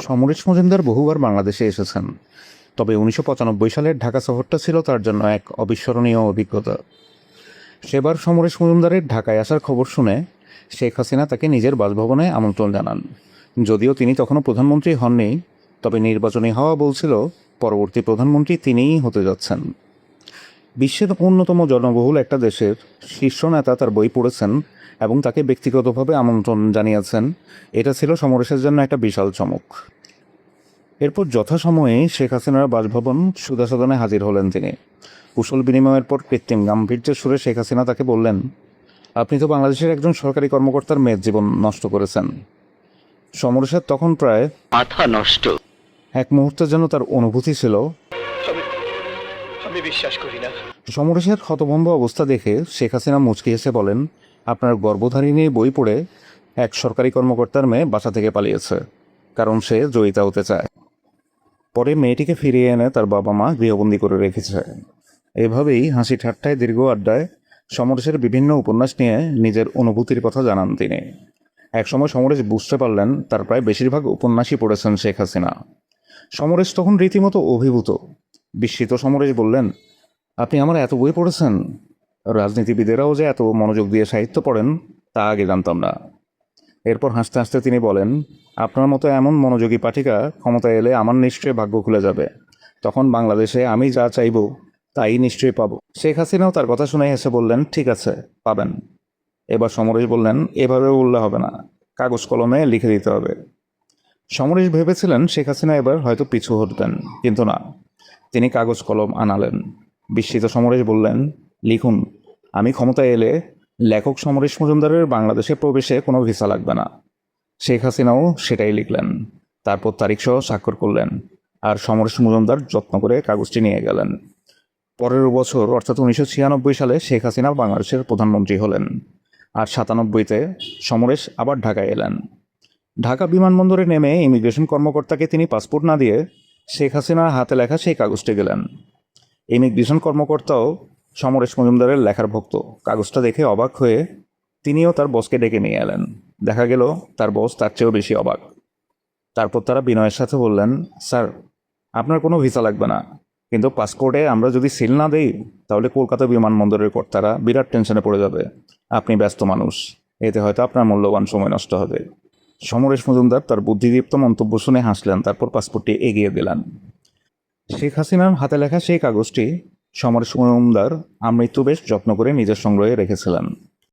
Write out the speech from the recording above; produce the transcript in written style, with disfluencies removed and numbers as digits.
সমরেশ মজুমদার বহুবার বাংলাদেশে এসেছেন, তবে ১৯৯৫ সালের ঢাকা সফরটা ছিল তার জন্য এক অবিস্মরণীয় অভিজ্ঞতা। সেবার সমরেশ মজুমদারের ঢাকায় আসার খবর শুনে শেখ হাসিনা তাকে নিজের বাসভবনে আমন্ত্রণ জানান। যদিও তিনি তখনও প্রধানমন্ত্রী হননি, তবে নির্বাচনী হওয়া বলছিল পরবর্তী প্রধানমন্ত্রী তিনিই হতে যাচ্ছেন। বিশ্বের অন্যতম জনবহুল একটা দেশের শীর্ষ নেতা তার বই পড়েছেন এবং তাকে ব্যক্তিগতভাবে আমন্ত্রণ জানিয়েছেন। এটা ছিল সমরেশের জন্য একটা বিশাল চমক। এরপর যথাসময়ে শেখ হাসিনার বাসভবন সুধা সদনে হাজির হলেন তিনি। কুশল বিনিময়ের পর কৃত্রিম গাম্ভীর্যের সুরে শেখ হাসিনা তাকে বললেন, আপনি তো বাংলাদেশের একজন সরকারি কর্মকর্তার মেয়ের জীবন নষ্ট করেছেন। সমরেশের তখন প্রায় মাথা নষ্ট। এক মুহূর্তের জন্য তার অনুভূতি ছিল। আমি বিশ্বাস করি না। সমরেশের হতভম্ব অবস্থা দেখে শেখ হাসিনা মুচকি হেসে বলেন, আপনার গর্ভধারিণী বই পড়ে এক সরকারি কর্মকর্তার মেয়ে বাসা থেকে পালিয়েছে, কারণ সে জয়িতা হতে চায়। পরে মেয়েটিকে ফিরিয়ে এনে তার বাবা মা গৃহবন্দী করে রেখেছে। এভাবেই হাসি ঠাট্টায় দীর্ঘ আড্ডায় সমরেশের বিভিন্ন উপন্যাস নিয়ে নিজের অনুভূতির কথা জানান তিনি। একসময় সমরেশ বুঝতে পারলেন তার প্রায় বেশিরভাগ উপন্যাসই পড়েছেন শেখ হাসিনা। সমরেশ তখন রীতিমতো অভিভূত। বিস্মিত সমরেশ বললেন, আপনি আমার এত বই পড়েছেন? রাজনীতিবিদেরাও যে এত মনোযোগ দিয়ে সাহিত্য পড়েন তা আগে জানতাম না। এরপর হাসতে হাসতে তিনি বলেন, আপনার মতো এমন মনোযোগী পাঠিকা ক্ষমতায় এলে আমার নিশ্চয়ই ভাগ্য খুলে যাবে। তখন বাংলাদেশে আমি যা চাইব তাই নিশ্চয়ই পাবো। শেখ হাসিনাও তার কথা শুনে হেসে বললেন, ঠিক আছে, পাবেন। এবার সমরেশ বললেন, এভাবে বললে হবে না, কাগজ কলমে লিখে দিতে হবে। সমরেশ ভেবেছিলেন শেখ হাসিনা এবার হয়তো পিছু হটবেন, কিন্তু না, তিনি কাগজ কলম আনালেন। বিস্মিত সমরেশ বললেন, লিখুন, আমি ক্ষমতায় এলে লেখক সমরেশ মজুমদারের বাংলাদেশে প্রবেশে কোনো ভিসা লাগবে না। শেখ হাসিনাও সেটাই লিখলেন, তারপর তারিখসহ স্বাক্ষর করলেন, আর সমরেশ মজুমদার যত্ন করে কাগজটি নিয়ে গেলেন। পরের বছর অর্থাৎ ১৯৯৬ সালে শেখ হাসিনা বাংলাদেশের প্রধানমন্ত্রী হলেন, আর ৯৭-তে সমরেশ আবার ঢাকায় এলেন। ঢাকা বিমানবন্দরে নেমে ইমিগ্রেশন কর্মকর্তাকে তিনি পাসপোর্ট না দিয়ে শেখ হাসিনার হাতে লেখা সেই কাগজটি গেলেন। ইমিগ্রেশন কর্মকর্তাও সমরেশ মজুমদারের লেখার ভক্ত। কাগজটা দেখে অবাক হয়ে তিনিও তার বসকে ডেকে নিয়ে এলেন। দেখা গেল তার বস তার চেয়েও বেশি অবাক। তারপর তারা বিনয়ের সাথে বললেন, স্যার, আপনার কোনো ভিসা লাগবে না, কিন্তু পাসপোর্টে আমরা যদি সিল না দেই তাহলে কলকাতা বিমানবন্দরের কর্তারা বিরাট টেনশনে পড়ে যাবে। আপনি ব্যস্ত মানুষ, এতে হয়তো আপনার মূল্যবান সময় নষ্ট হবে। সমরেশ মজুমদার তার বুদ্ধিদীপ্ত মন্তব্য শুনে হাসলেন, তারপর পাসপোর্টটি এগিয়ে দিলেন। শেখ হাসিনার হাতে লেখা সেই কাগজটি সমরেশ মজুমদার আমৃত্যু বেশ যত্ন করে নিজের সংগ্রহে রেখেছিলেন।